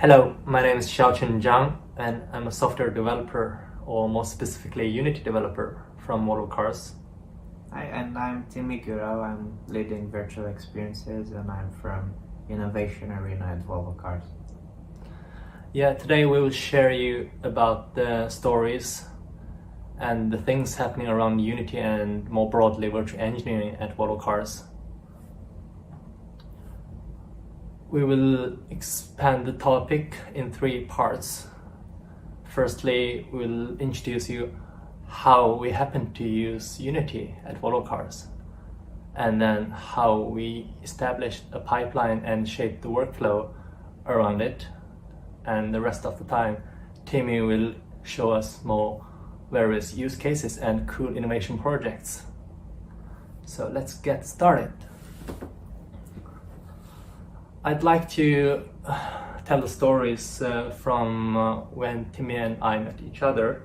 Hello, my name is Xiaochen Zhang and I'm a software developer, or more specifically Unity developer from Volvo Cars. Hi, and I'm Timmy Ghiurau. I'm leading virtual experiences and I'm from Innovation Arena at Volvo Cars. Yeah, today we will share you about the stories and the things happening around Unity and more broadly virtual engineering at Volvo Cars. We will expand the topic in three parts. Firstly, we'll introduce you how we happen to use Unity at Volvo Cars, and then how we established a pipeline and shaped the workflow around it. And the rest of the time, Timmy will show us more various use cases and cool innovation projects. So let's get started. I'd like to tell the stories from when Timmy and I met each other,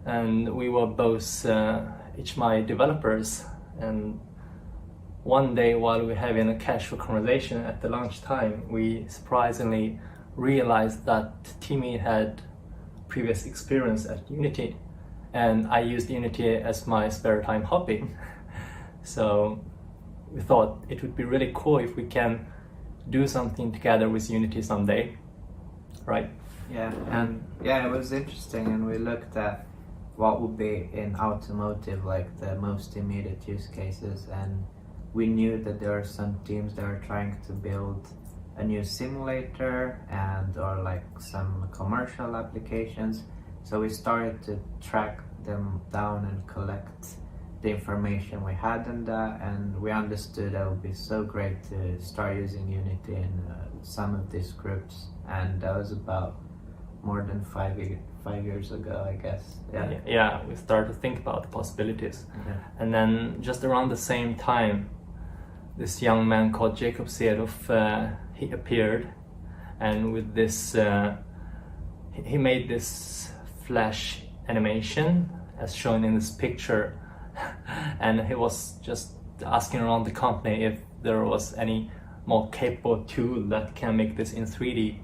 and we were both HMI developers. And one day, while we were having a casual conversation at the lunchtime, we surprisingly realized that Timmy had previous experience at Unity, and I used Unity as my spare time hobby. So we thought it would be really cool if we can do something together with Unity someday, right? Yeah, and it was interesting, and we looked at what would be in automotive like the most immediate use cases, and we knew that there are some teams that are trying to build a new simulator and or like some commercial applications. So we started to track them down and collect the information we had in that, and we understood that it would be so great to start using Unity in some of these groups. And that was about more than 5 years ago, I guess. Yeah, we started to think about the possibilities. Yeah. And then just around the same time, this young man called Jacob Serov, he appeared, and with this, he made this flash animation as shown in this picture, and he was just asking around the company if there was any more capable tool that can make this in 3D,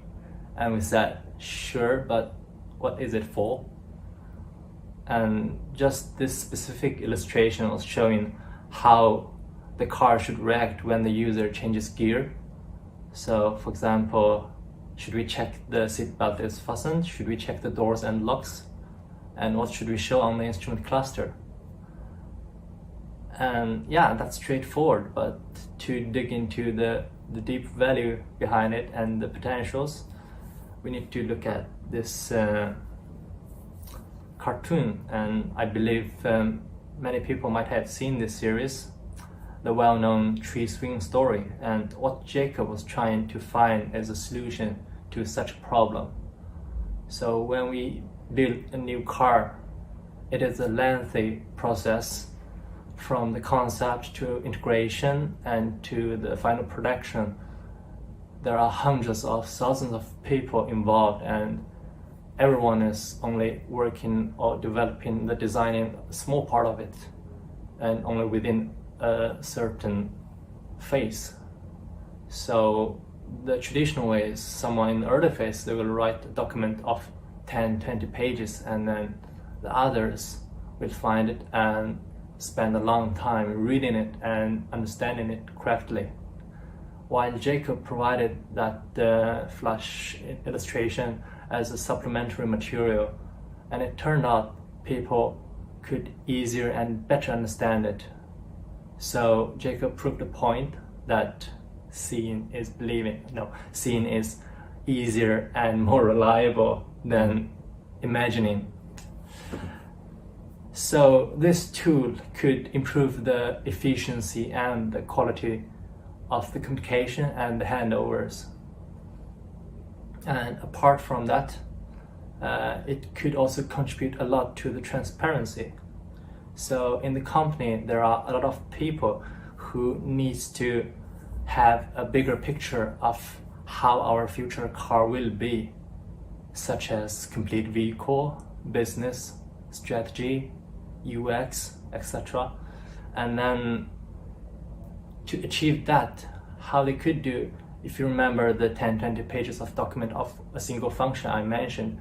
and we said sure, but what is it for? And just this specific illustration was showing how the car should react when the user changes gear. So for example, should we check the seatbelt is fastened? Should we check the doors and locks? And what should we show on the instrument cluster? And yeah, that's straightforward, but to dig into the deep value behind it and the potentials, we need to look at this cartoon. And I believe many people might have seen this series, the well-known tree swing story, and what Jacob was trying to find as a solution to such a problem. So when we build a new car, it is a lengthy process from the concept to integration and to the final production. There are hundreds of thousands of people involved, and everyone is only working or developing the designing a small part of it, and only within a certain phase. So the traditional way is someone in the early phase, they will write a document of 10-20 pages, and then the others will find it and spend a long time reading it and understanding it correctly. While Jacob provided that flash illustration as a supplementary material, and it turned out people could easier and better understand it. So Jacob proved the point that seeing is believing. No, seeing is easier and more reliable than imagining. So this tool could improve the efficiency and the quality of the communication and the handovers. And apart from that, it could also contribute a lot to the transparency. So in the company, there are a lot of people who needs to have a bigger picture of how our future car will be, such as complete vehicle, business, strategy, UX, etc. And then to achieve that, how they could do if you remember the 10-20 pages of document of a single function I mentioned,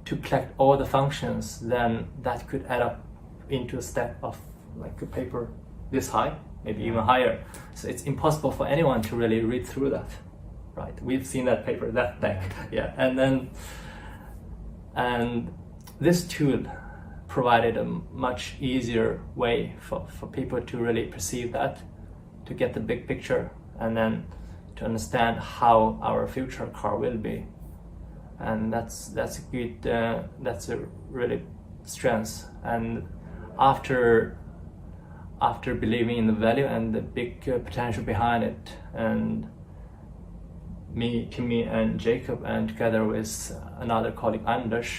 to collect all the functions, then that could add up into a stack of like a paper this high, maybe even higher. So it's impossible for anyone to really read through that, right? We've seen that paper, that deck, yeah. And this tool provided a much easier way for people to really perceive that, to get the big picture, and then to understand how our future car will be. And that's a good, that's a really strength. And after believing in the value and the big potential behind it, and me, Timmy and Jacob, and together with another colleague Anders,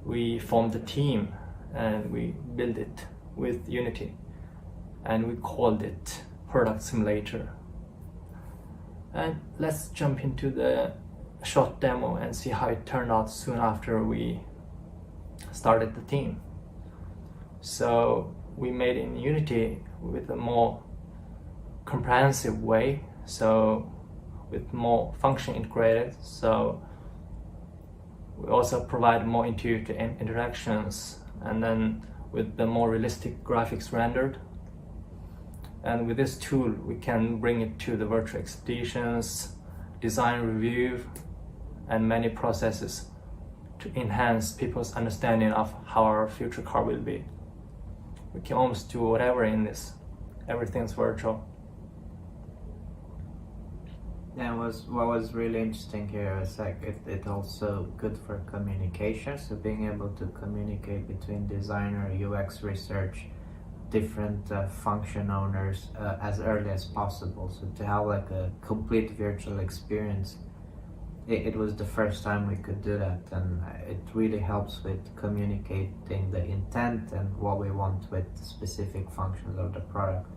we formed a team and we built it with Unity, and we called it Product Simulator. And let's jump into the short demo and see how it turned out soon after we started the team. So we made it in Unity with a more comprehensive way, so with more function integrated. So we also provide more intuitive interactions, and then with the more realistic graphics rendered. And with this tool, we can bring it to the virtual expeditions, design review, and many processes to enhance people's understanding of how our future car will be. We can almost do whatever in this. Everything's virtual. Yeah, what was really interesting here is like it also good for communication. So being able to communicate between designer, UX research, different function owners as early as possible. So to have like a complete virtual experience, it was the first time we could do that, and it really helps with communicating the intent and what we want with specific functions of the product,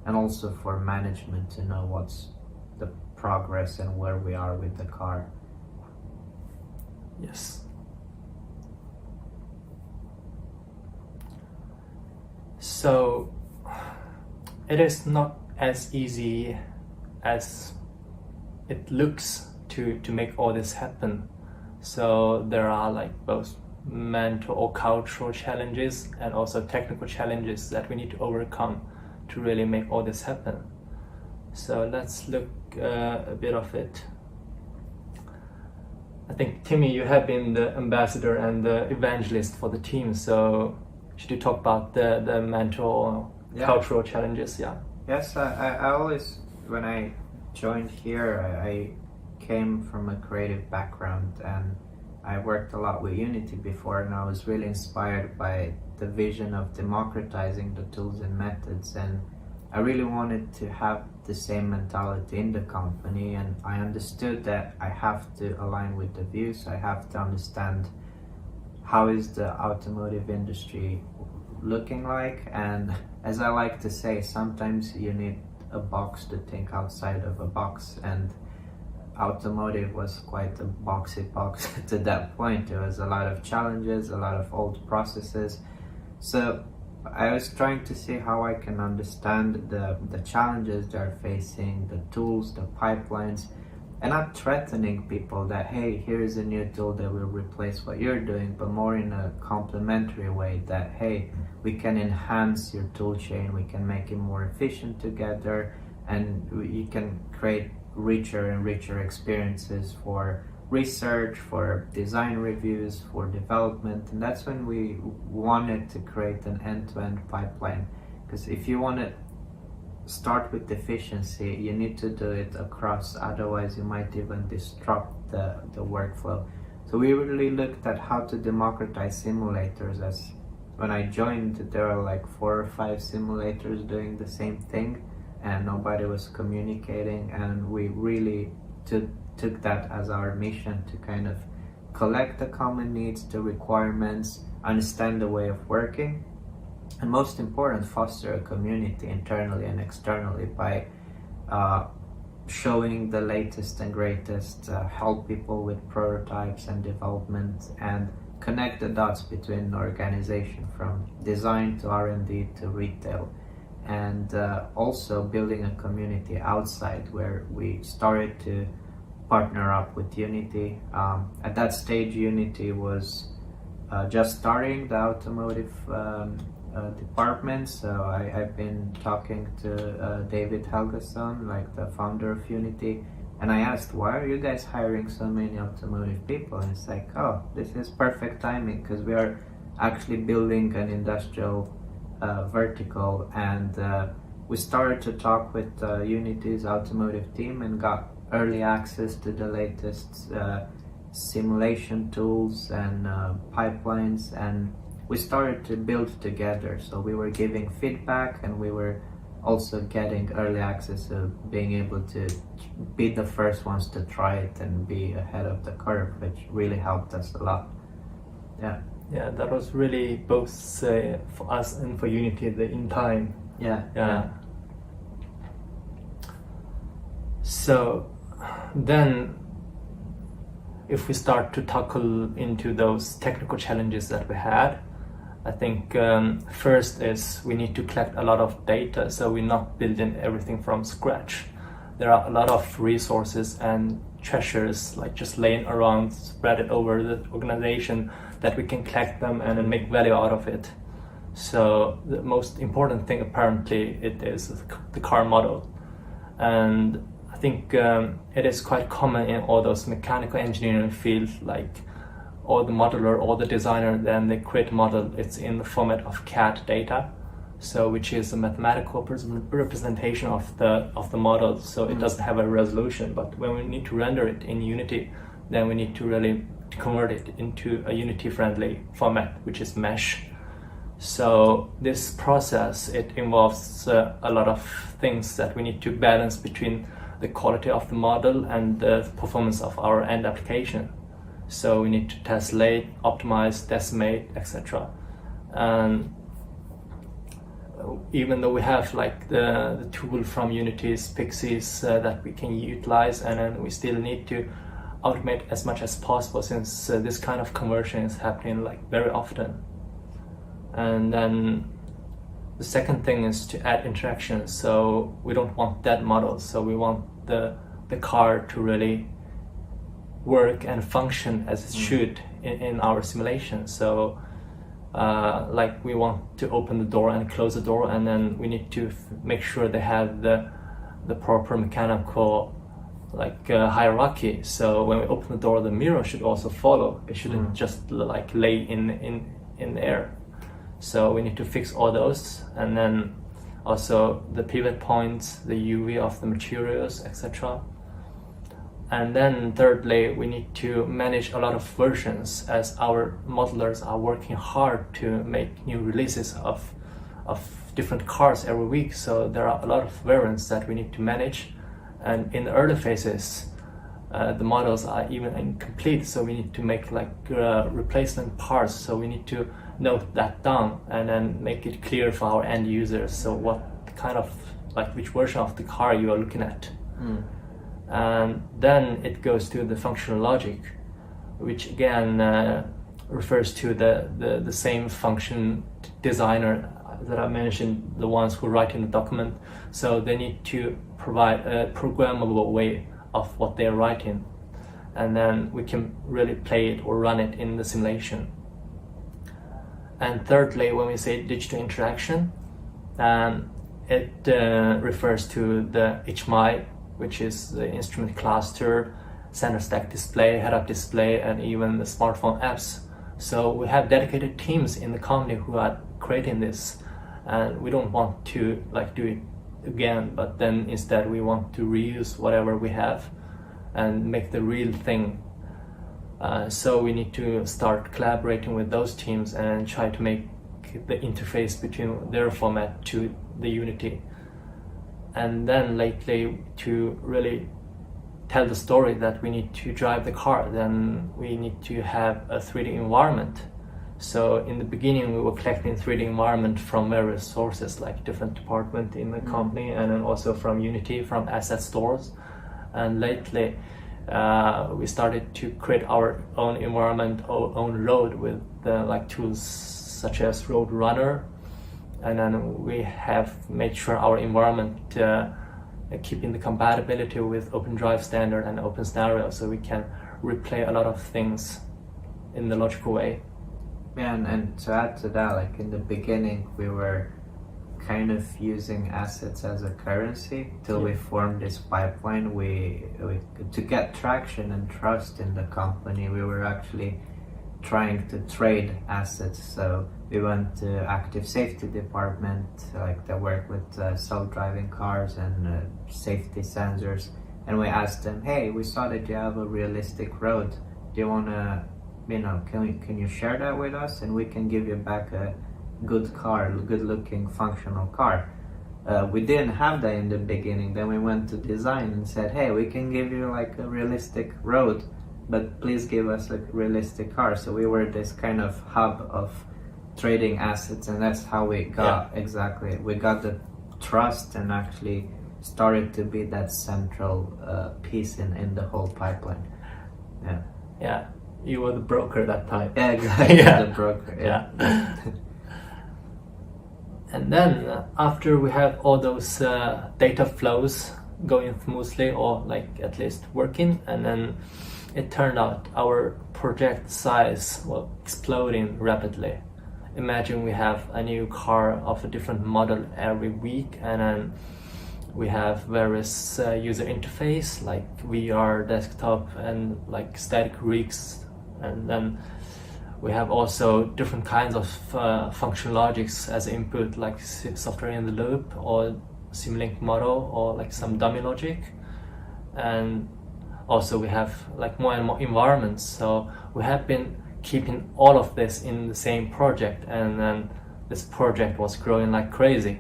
and also for management to know what's the progress and where we are with the car. Yes. So it is not as easy as it looks to make all this happen. So there are like both mental or cultural challenges and also technical challenges that we need to overcome to really make all this happen. So let's look a bit of it. I think, Timmy, you have been the ambassador and the evangelist for the team, so should you talk about the mental, cultural challenges? Yeah. Yes, I always, when I joined here, I came from a creative background, and I worked a lot with Unity before, and I was really inspired by the vision of democratizing the tools and methods, and I really wanted to have the same mentality in the company, and I understood that I have to align with the views. I have to understand how is the automotive industry looking like, and as I like to say, sometimes you need a box to think outside of a box, and automotive was quite a boxy box to that point. There was a lot of challenges, a lot of old processes. So I was trying to see how I can understand the challenges they're facing, the tools, the pipelines, and not threatening people that, hey, here's a new tool that will replace what you're doing, but more in a complementary way that, hey, we can enhance your tool chain, we can make it more efficient together, and you can create richer and richer experiences for research, for design reviews, for development. And that's when we wanted to create an end-to-end pipeline, because if you want to start with efficiency, you need to do it across, otherwise you might even disrupt the workflow. So we really looked at how to democratize simulators. As when I joined, there were like 4 or 5 simulators doing the same thing, and nobody was communicating, and we really took that as our mission to kind of collect the common needs, the requirements, understand the way of working, and most important, foster a community internally and externally by showing the latest and greatest, help people with prototypes and development, and connect the dots between the organization from design to R&D to retail. and also building a community outside where we started to partner up with Unity. At that stage, Unity was just starting the automotive department, so I've been talking to David Helgason, like the founder of Unity, and I asked, why are you guys hiring so many automotive people? And it's like, oh, this is perfect timing, because we are actually building an industrial vertical, and we started to talk with Unity's automotive team and got early access to the latest simulation tools and pipelines, and we started to build together. So we were giving feedback, and we were also getting early access of being able to be the first ones to try it and be ahead of the curve, which really helped us a lot. Yeah, that was really both for us and for Unity in time. Yeah. So then, if we start to tackle into those technical challenges that we had, I think first is we need to collect a lot of data, so we're not building everything from scratch. There are a lot of resources and treasures like just laying around, spread it over the organization, that we can collect them and then make value out of it. So the most important thing apparently it is the car model, and I think it is quite common in all those mechanical engineering fields, like all the modeler or the designer, then they create a model. It's in the format of CAD data, so which is a mathematical representation of the model. So it doesn't have a resolution. But when we need to render it in Unity, then we need to really convert it into a Unity-friendly format, which is mesh. So this process, it involves a lot of things that we need to balance between the quality of the model and the performance of our end application. So we need to tessellate, optimize, decimate, etc. And even though we have like the tool from Unity's Pixies that we can utilize, and then we still need to automate as much as possible, since this kind of conversion is happening like very often. And then the second thing is to add interaction. So we don't want dead models, so we want the car to really work and function as it should in our simulation. So like we want to open the door and close the door, and then we need to make sure they have the proper mechanical hierarchy. So when we open the door, the mirror should also follow. It shouldn't just like lay in the air. So we need to fix all those, and then also the pivot points, the UV of the materials, etc. And then thirdly, we need to manage a lot of versions, as our modelers are working hard to make new releases of different cars every week. So there are a lot of variants that we need to manage. And in the early phases, the models are even incomplete, so we need to make replacement parts. So we need to note that down and then make it clear for our end users. So what kind of which version of the car you are looking at. And then it goes to the functional logic, which again refers to the same function designer that I mentioned, the ones who write in the document. So they need to provide a programmable way of what they're writing, and then we can really play it or run it in the simulation. And thirdly, when we say digital interaction, it refers to the HMI, which is the instrument cluster, center stack display, head-up display, and even the smartphone apps. So we have dedicated teams in the company who are creating this, and we don't want to do it again, but then instead we want to reuse whatever we have and make the real thing. So we need to start collaborating with those teams and try to make the interface between their format to the Unity. And then lately, to really tell the story that we need to drive the car, then we need to have a 3D environment. So in the beginning, we were collecting 3D environment from various sources, like different departments in the company, and then also from Unity, from asset stores. And lately, we started to create our own environment, our own road with tools such as Roadrunner, and then we have made sure our environment keeping the compatibility with OpenDrive standard and open scenario, so we can replay a lot of things in the logical way. Yeah, and to add to that, like in the beginning, we were kind of using assets as a currency till we formed this pipeline. We to get traction and trust in the company, we were actually trying to trade assets. So we went to active safety department, like they work with self-driving cars and safety sensors, and we asked them, hey, we saw that you have a realistic road. Do you want to, can you share that with us, and we can give you back a good car, good looking functional car. We didn't have that in the beginning. Then we went to design and said, hey, we can give you like a realistic road, but please give us a realistic car. So we were this kind of hub of trading assets, and that's how we got we got the trust and actually started to be that central piece in the whole pipeline. Yeah, you were the broker that time. Yeah, exactly. The broker. Yeah. And then after we have all those data flows going smoothly, or like at least working, and then it turned out our project size was exploding rapidly. Imagine we have a new car of a different model every week, and then we have various user interface like VR, desktop, and like static rigs, and then we have also different kinds of function logics as input, like software in the loop or Simulink model or like some dummy logic. And also we have like more and more environments. So we have been keeping all of this in the same project, and then this project was growing like crazy.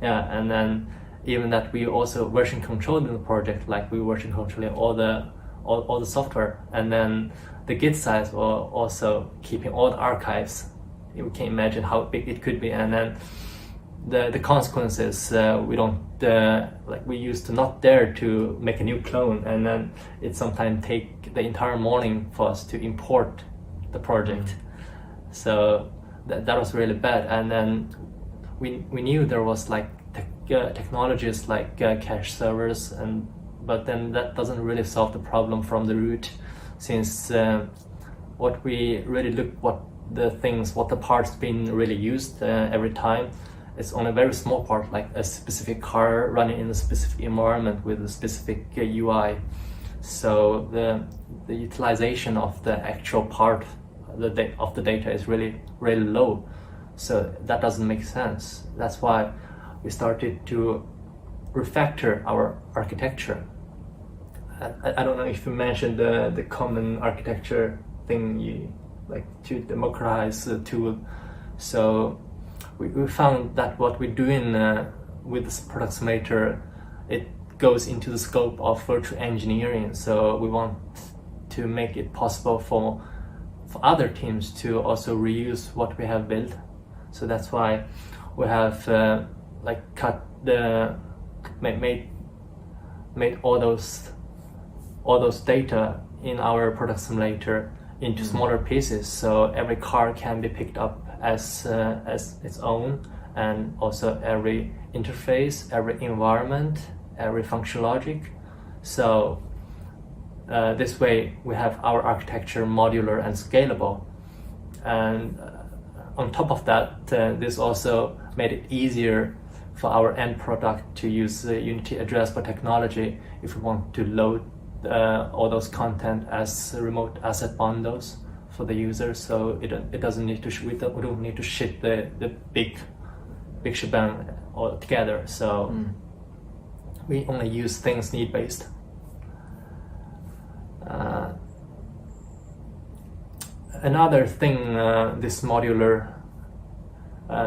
Yeah, and then even that we also version controlled in the project, like we version controlling all the software, and then the Git size were also keeping all the archives. You can imagine how big it could be, and then the consequences we don't we used to not dare to make a new clone, and then it sometimes take the entire morning for us to import the project. So that was really bad, and then we knew there was like technologies like cache servers, but then that doesn't really solve the problem from the root, since what we really look what the parts being really used every time, it's on a very small part, like a specific car running in a specific environment with a specific UI. So the utilization of the actual part of the data is really low. So that doesn't make sense. That's why we started to refactor our architecture. I don't know if you mentioned the common architecture thing, you like to democratize the tool. So we found that what we're doing with this product simulator, it goes into the scope of virtual engineering. So we want to make it possible for other teams to also reuse what we have built. So that's why we have made all those data in our product simulator into smaller pieces, so every car can be picked up as its own, and also every interface, every environment, every function logic. So this way we have our architecture modular and scalable, and on top of that, this also made it easier for our end product to use the Unity addressable technology if we want to load all those content as remote asset bundles for the user. So it doesn't need to we don't need to ship the big shebang all together. So we only use things need based. Another thing this modular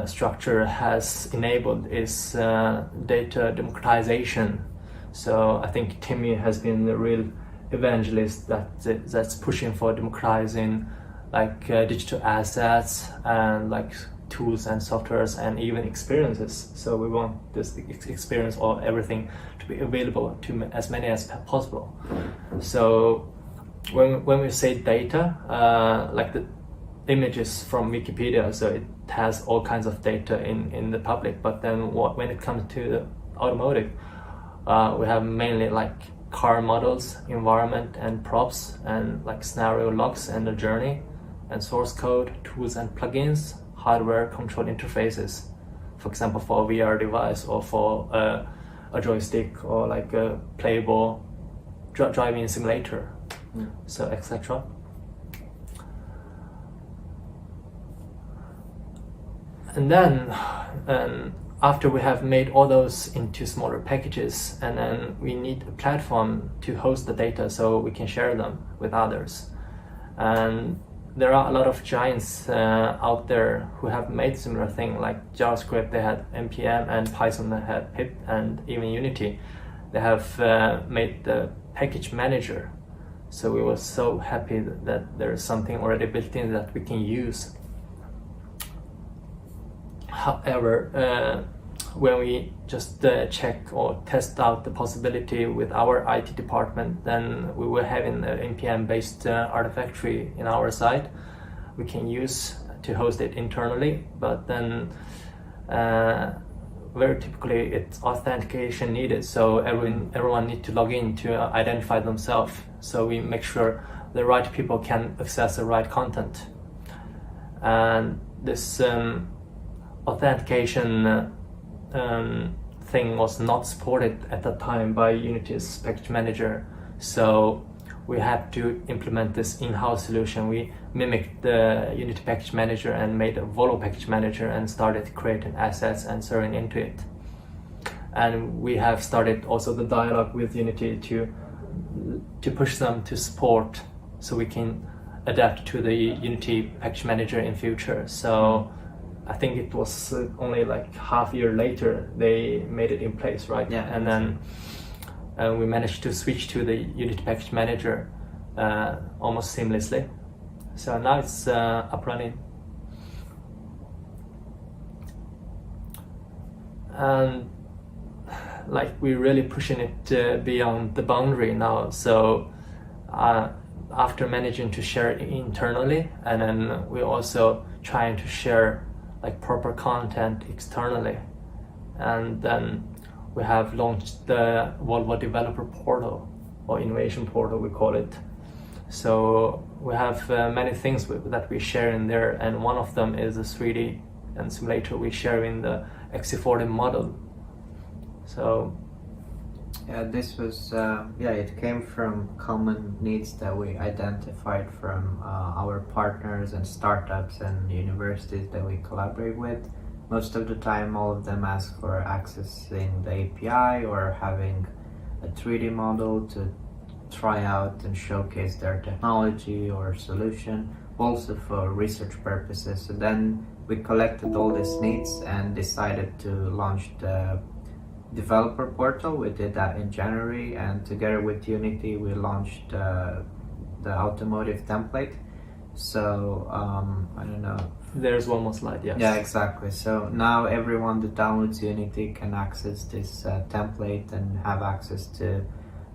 structure has enabled is data democratization. So I think Timmy has been the real evangelist that's pushing for democratizing like digital assets and like tools and softwares and even experiences. So we want this experience or everything to be available to as many as possible. So when we say data, like images from Wikipedia, so it has all kinds of data in the public. But then when it comes to the automotive, we have mainly like car models, environment and props, and like scenario logs and the journey, and source code, tools and plugins, hardware control interfaces, for example for a VR device or for a joystick or like a playable driving simulator, so etc. And then after we have made all those into smaller packages, and then we need a platform to host the data so we can share them with others. And there are a lot of giants out there who have made similar thing, like JavaScript, they had npm, and Python, they had pip, and even Unity. They have made the package manager. So we were so happy that there is something already built in that we can use. However, when we just check or test out the possibility with our IT department, then we were having an npm-based artifactory in our site we can use to host it internally, but then very typically it's authentication needed, so everyone needs to log in to identify themselves, so we make sure the right people can access the right content. And this authentication thing was not supported at that time by Unity's package manager, so we had to implement this in-house solution. We mimicked the Unity package manager and made a Volvo package manager and started creating assets and serving into it. And we have started also the dialogue with Unity to push them to support, so we can adapt to the Unity package manager in future. So I think it was only like half a year later they made it in place, right? Yeah. And then we managed to switch to the Unity package manager almost seamlessly. So now it's up running. And like we're really pushing it beyond the boundary now. So after managing to share it internally, and then we're also trying to share like proper content externally. And then we have launched the Volvo developer portal, or innovation portal we call it. So we have many things that we share in there, and one of them is a 3D and simulator we share in the XC40 model. So yeah, this was it came from common needs that we identified from our partners and startups and universities that we collaborate with. Most of the time, all of them ask for accessing the API or having a 3D model to try out and showcase their technology or solution, also for research purposes. So then we collected all these needs and decided to launch the developer portal. We did that in January, and together with Unity we launched the automotive template. So I don't know, there's one more slide. Yes. Yeah, exactly. So now everyone that downloads Unity can access this template and have access to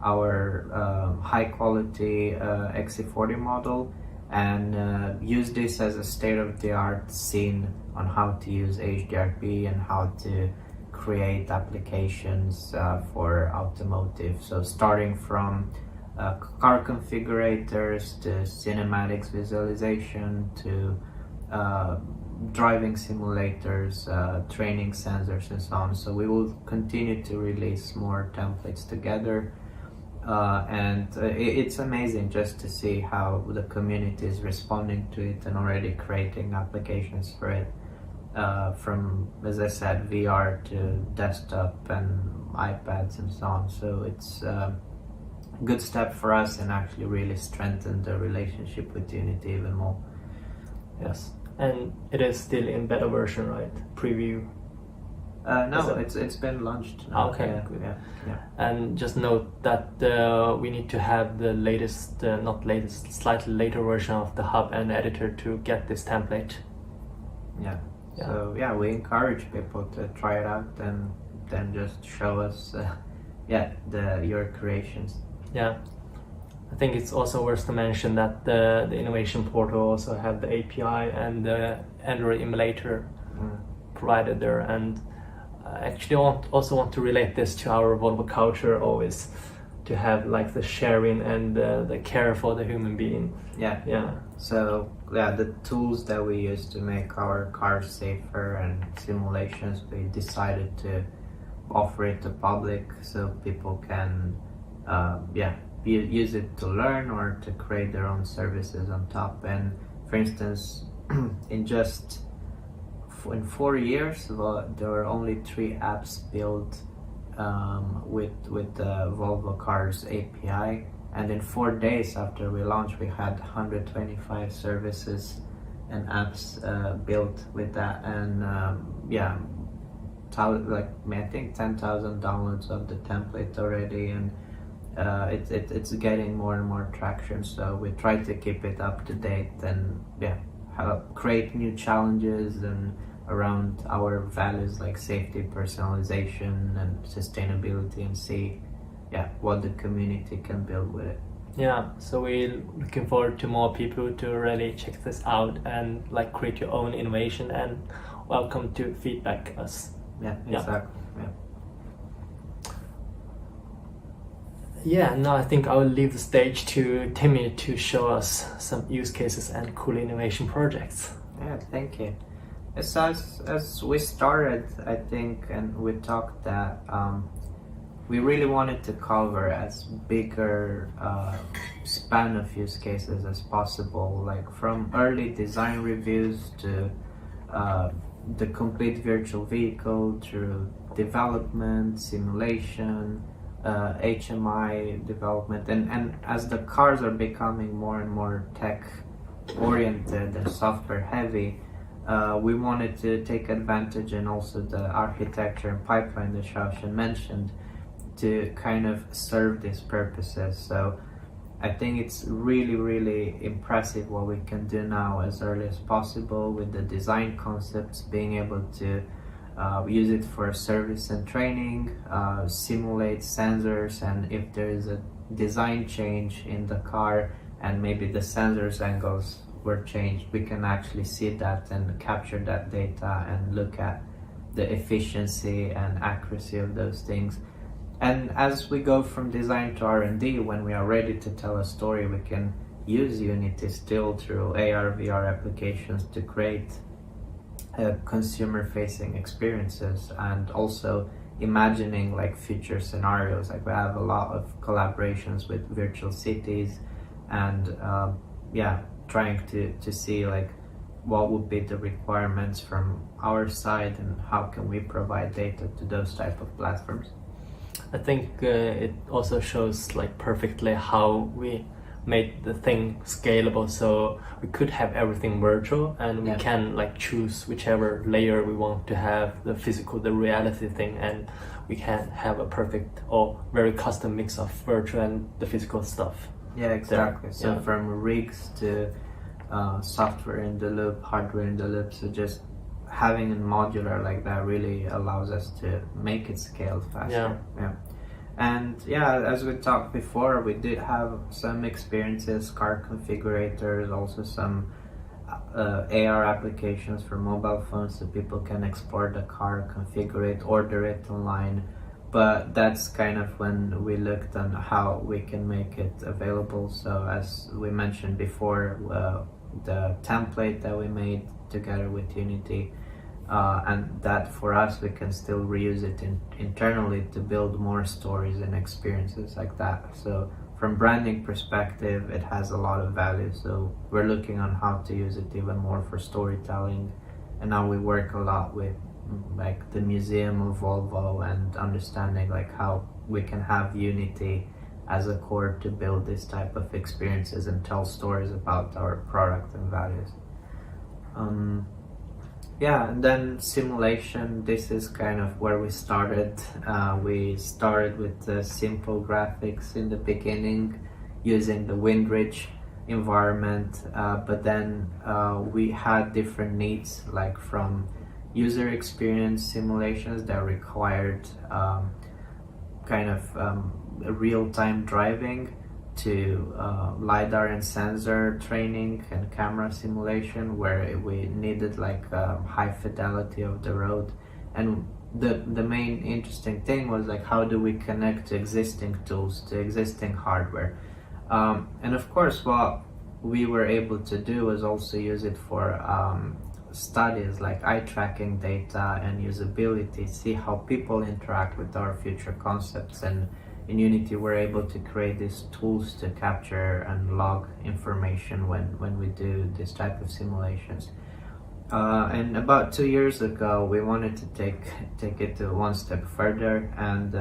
our high quality XC40 model, and use this as a state-of-the-art scene on how to use HDRP and how to create applications for automotive. So starting from car configurators to cinematics visualization to driving simulators, training sensors and so on. So we will continue to release more templates together, and it's amazing just to see how the community is responding to it and already creating applications for it, from, as I said, VR to desktop and iPads and so on. So it's a good step for us and actually really strengthen the relationship with Unity even more. Yes. And it is still in beta version, right? Preview. No, it's been launched now. Okay, yeah, good. Yeah. And just note that we need to have the latest, not latest, slightly later version of the hub and editor to get this template. Yeah. Yeah. So yeah, we encourage people to try it out and then just show us, your creations. Yeah. I think it's also worth to mention that the innovation portal also have the API and the Android emulator provided there. And I actually also want to relate this to our Volvo culture always, to have like the sharing and the care for the human being. Yeah. So the tools that we use to make our cars safer and simulations, we decided to offer it to public so people can use it to learn or to create their own services on top. And for instance, in 4 years, there were only 3 apps built with the Volvo Cars API, and in 4 days after we launched, we had 125 services and apps built with that, and I think 10,000 downloads of the template already, and it's getting more and more traction. So we try to keep it up to date and create new challenges and around our values like safety, personalization, and sustainability, and see what the community can build with it. Yeah, so we're looking forward to more people to really check this out and like create your own innovation, and welcome to feedback us. Yeah, exactly. Now I think I will leave the stage to Timmy to show us some use cases and cool innovation projects. Yeah, thank you. As we started, I think, and we talked that we really wanted to cover as bigger span of use cases as possible, like from early design reviews to the complete virtual vehicle, through development, simulation, HMI development, and as the cars are becoming more and more tech oriented and software heavy, we wanted to take advantage, and also the architecture and pipeline that Xiaochen mentioned, to kind of serve these purposes. So I think it's really, really impressive what we can do now as early as possible with the design concepts, being able to use it for service and training, simulate sensors, and if there is a design change in the car and maybe the sensors angles were changed, we can actually see that and capture that data and look at the efficiency and accuracy of those things. And as we go from design to R&D, when we are ready to tell a story, we can use Unity still through AR, VR applications to create consumer-facing experiences, and also imagining like future scenarios. Like we have a lot of collaborations with virtual cities, and trying to see like what would be the requirements from our side and how can we provide data to those type of platforms. I think it also shows like perfectly how we made the thing scalable, so we could have everything virtual, and we can like choose whichever layer we want to have, the physical, the reality thing, and we can have a perfect or very custom mix of virtual and the physical stuff. Yeah, exactly. So from rigs to software in the loop, hardware in the loop, so just having it modular like that really allows us to make it scale faster. And as we talked before, we did have some experiences, car configurators, also some AR applications for mobile phones, so people can export the car, configure it, order it online. But that's kind of when we looked on how we can make it available. So as we mentioned before, the template that we made together with Unity, and that for us we can still reuse it internally to build more stories and experiences like that. So from branding perspective, it has a lot of value, so we're looking on how to use it even more for storytelling. And now we work a lot with like the Museum of Volvo and understanding like how we can have Unity as a core to build this type of experiences and tell stories about our product and values. And then simulation, this is kind of where we started. We started with simple graphics in the beginning, using the Windridge environment, but then we had different needs, like from user experience simulations that required real-time driving, to LiDAR and sensor training and camera simulation, where we needed like high fidelity of the road. And the main interesting thing was like, how do we connect to existing tools, to existing hardware? And of course, what we were able to do was also use it for studies like eye tracking data and usability, see how people interact with our future concepts. And in Unity, we're able to create these tools to capture and log information when we do this type of simulations. And about 2 years ago, we wanted to take it to one step further, and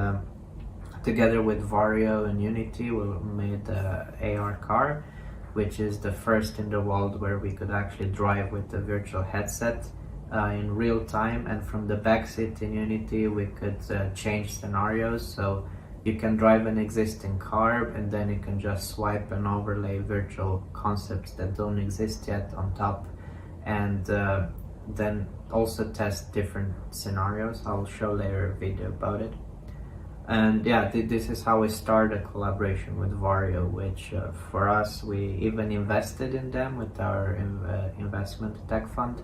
together with Vario and Unity, we made the AR car, which is the first in the world where we could actually drive with the virtual headset in real time. And from the backseat in Unity, we could change scenarios. So you can drive an existing car, and then you can just swipe and overlay virtual concepts that don't exist yet on top, and then also test different scenarios. I'll show later a video about it. And yeah, this is how we started a collaboration with Vario, which for us, we even invested in them with our investment tech fund,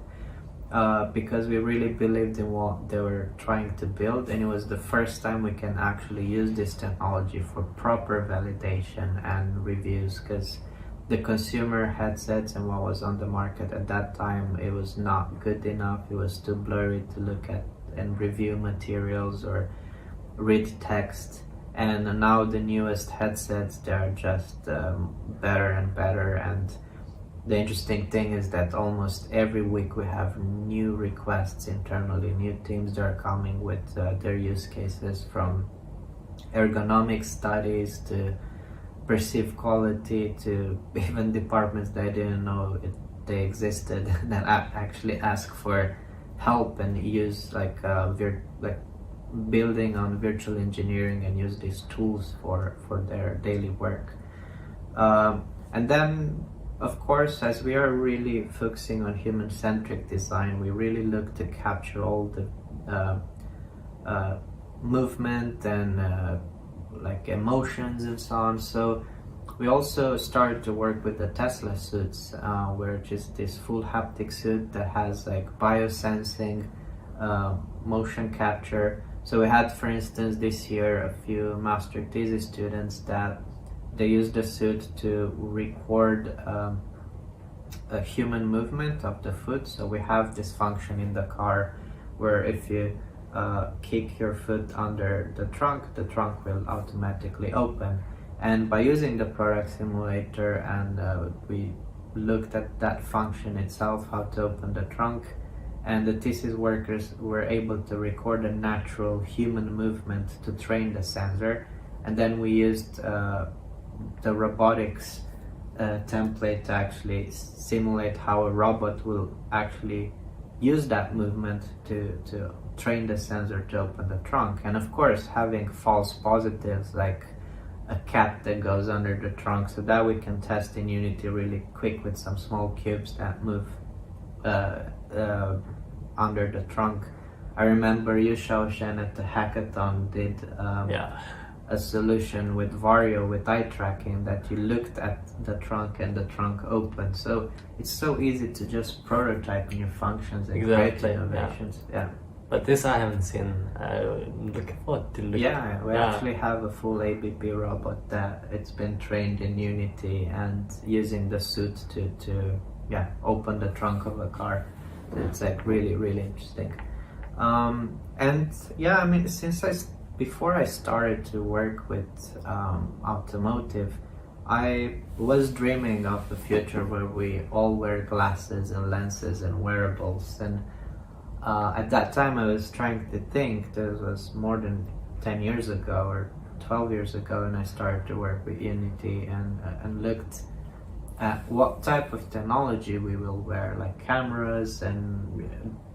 because we really believed in what they were trying to build, and it was the first time we can actually use this technology for proper validation and reviews, because the consumer headsets and what was on the market at that time, it was not good enough. It was too blurry to look at and review materials or read text. And now the newest headsets, they're just better and better. And the interesting thing is that almost every week we have new requests internally, new teams that are coming with their use cases, from ergonomic studies to perceived quality, to even departments that I didn't know they existed that actually ask for help and use like building on virtual engineering and use these tools for their daily work. And then, of course, as we are really focusing on human-centric design, we really look to capture all the movement and like emotions and so on. So we also started to work with the Tesla suits, which is this full haptic suit that has like biosensing, motion capture. So we had, for instance, this year a few master thesis students that they used the suit to record a human movement of the foot. So we have this function in the car where if you kick your foot under the trunk will automatically open. And by using the product simulator, and we looked at that function itself, how to open the trunk, and the thesis workers were able to record a natural human movement to train the sensor. And then we used the robotics template to actually simulate how a robot will actually use that movement to train the sensor to open the trunk. And of course, having false positives like a cat that goes under the trunk, so that we can test in Unity really quick with some small cubes that move under the trunk. I remember you, Xiaochen, at the hackathon did a solution with Vario with eye tracking, that you looked at the trunk and the trunk opened. So it's so easy to just prototype new functions and create innovations. Yeah. But this I haven't seen. Looking forward to look. Yeah, we actually have a full ABB robot that it's been trained in Unity and using the suit to open the trunk of a car. It's like really, really interesting. And yeah, I mean, before I started to work with automotive, I was dreaming of a future where we all wear glasses and lenses and wearables. And at that time I was trying to think, this was more than 10 years ago or 12 years ago, and I started to work with Unity and looked at what type of technology we will wear, like cameras, and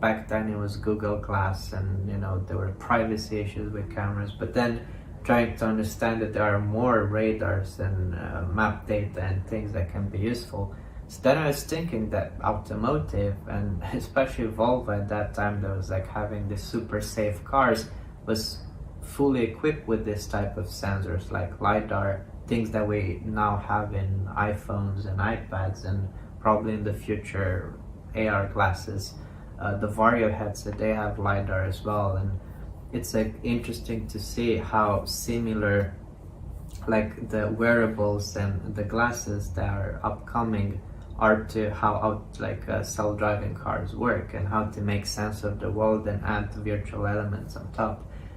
back then it was Google Glass, and there were privacy issues with cameras, but then trying to understand that there are more radars and map data and things that can be useful. So then I was thinking that automotive, and especially Volvo at that time, that was like having these super safe cars, was fully equipped with this type of sensors like LiDAR, things that we now have in iPhones and iPads, and probably in the future AR glasses. The Vario headset, they have LiDAR as well, and it's like interesting to see how similar like the wearables and the glasses that are upcoming are to how self-driving cars work, and how to make sense of the world and add virtual elements on top.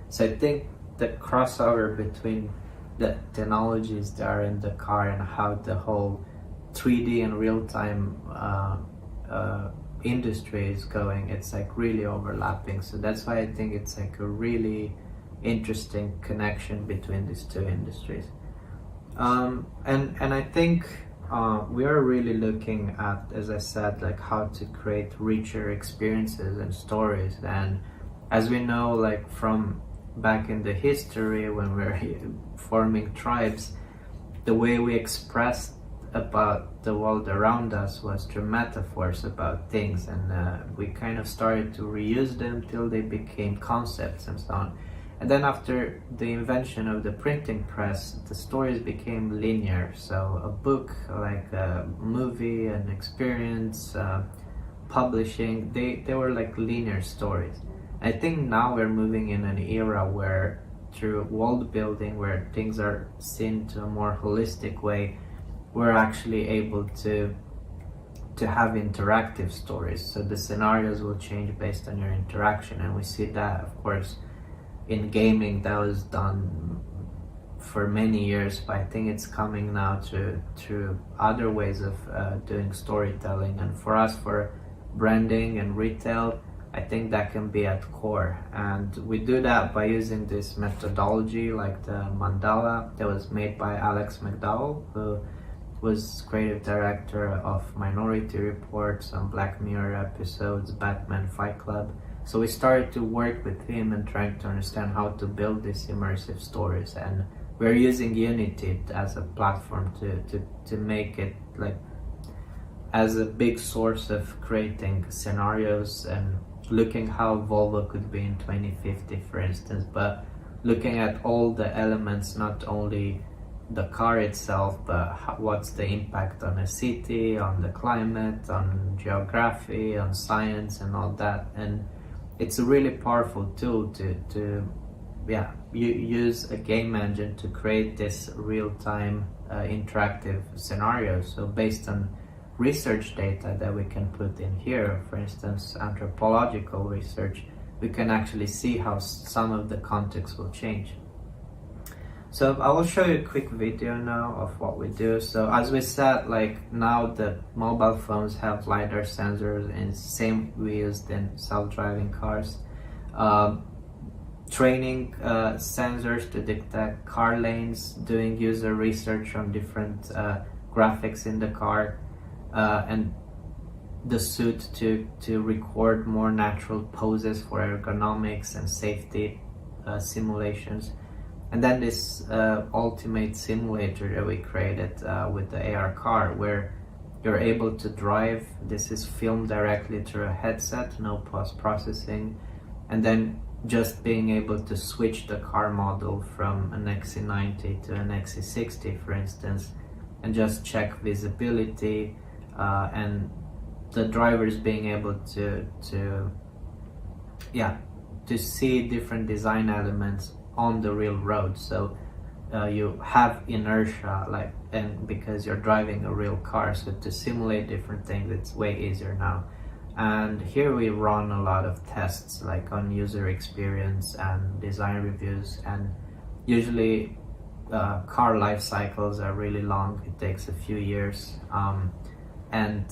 So I think the crossover between the technologies that are in the car and how the whole 3D and real-time industry is going, it's like really overlapping. So that's why I think it's like a really interesting connection between these two industries. And I think we are really looking at, as I said, like how to create richer experiences and stories. And as we know, like from back in the history when we were forming tribes, the way we expressed about the world around us was through metaphors about things, and we kind of started to reuse them till they became concepts and so on. And then after the invention of the printing press, the stories became linear. So a book, like a movie, an experience, publishing, they were like linear stories. I think now we're moving in an era where through world building, where things are seen to a more holistic way, we're actually able to have interactive stories. So the scenarios will change based on your interaction, and we see that, of course, in gaming. That was done for many years, but I think it's coming now to other ways of doing storytelling. And for us, for branding and retail, I think that can be at core, and we do that by using this methodology like the mandala that was made by Alex McDowell, who was creative director of Minority Report, some Black Mirror episodes, Batman, Fight Club. So we started to work with him and trying to understand how to build these immersive stories, and we're using Unity as a platform to make it like as a big source of creating scenarios and looking how Volvo could be in 2050, for instance, but looking at all the elements, not only the car itself, but what's the impact on a city, on the climate, on geography, on science and all that. And it's a really powerful tool to use a game engine to create this real-time interactive scenario. So based on research data that we can put in here, for instance anthropological research, we can actually see how some of the context will change. So I will show you a quick video now of what we do. So as we said, like now the mobile phones have LiDAR sensors, and same we used in self-driving cars. Training sensors to detect car lanes, doing user research on different graphics in the car, and the suit to record more natural poses for ergonomics and safety simulations. And then this ultimate simulator that we created with the AR car, where you're able to drive. This is filmed directly through a headset, no post-processing, and then just being able to switch the car model from an XC90 to an XC60, for instance, and just check visibility, and the drivers being able to see different design elements on the real road. So you have inertia, and because you're driving a real car, so to simulate different things, it's way easier now. And here we run a lot of tests, like on user experience and design reviews, and usually car life cycles are really long. It takes a few years, and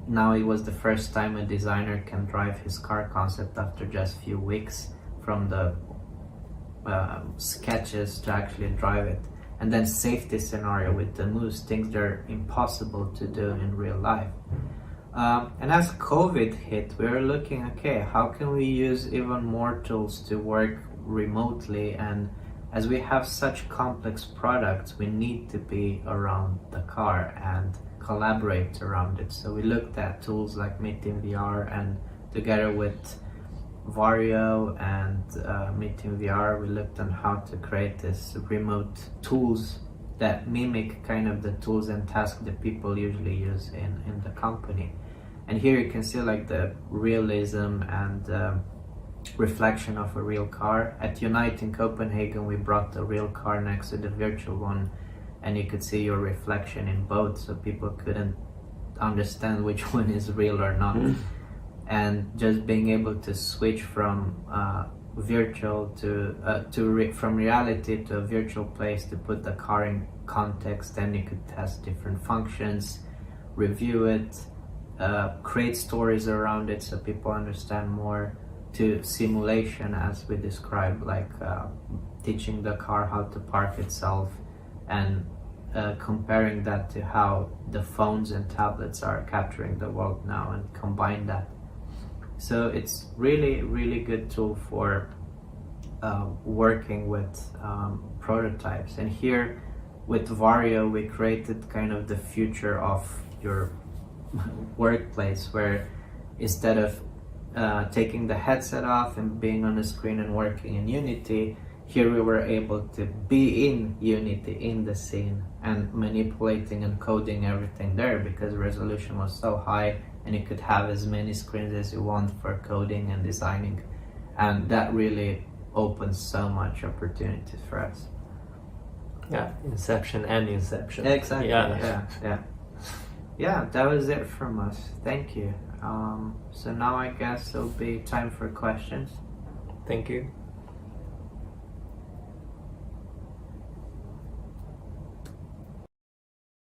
now it was the first time a designer can drive his car concept after just a few weeks, from the sketches to actually drive it. And then safety scenario with the moves, things that are impossible to do in real life. And as COVID hit, we were looking, okay, how can we use even more tools to work remotely? And as we have such complex products, we need to be around the car and collaborate around it. So we looked at tools like Meeting VR, and together with Vario and Meeting VR, we looked on how to create this remote tools that mimic kind of the tools and tasks that people usually use in the company. And here you can see like the realism and reflection of a real car. At Unite in Copenhagen, we brought the real car next to the virtual one, and you could see your reflection in both, so people couldn't understand which one is real or not. And just being able to switch from virtual from reality to a virtual place to put the car in context, then you could test different functions, review it, create stories around it so people understand more, to simulation as we described, like teaching the car how to park itself, and comparing that to how the phones and tablets are capturing the world now, and combine that. So it's really good tool for working with prototypes. And here with Vario, we created kind of the future of your workplace, where instead of taking the headset off and being on the screen and working in Unity, here we were able to be in Unity, in the scene, and manipulating and coding everything there, because resolution was so high and you could have as many screens as you want for coding and designing. And that really opens so much opportunities for us. Yeah, Inception and Inception. Exactly, yeah, that was it from us. Thank you. So now I guess it'll be time for questions. Thank you.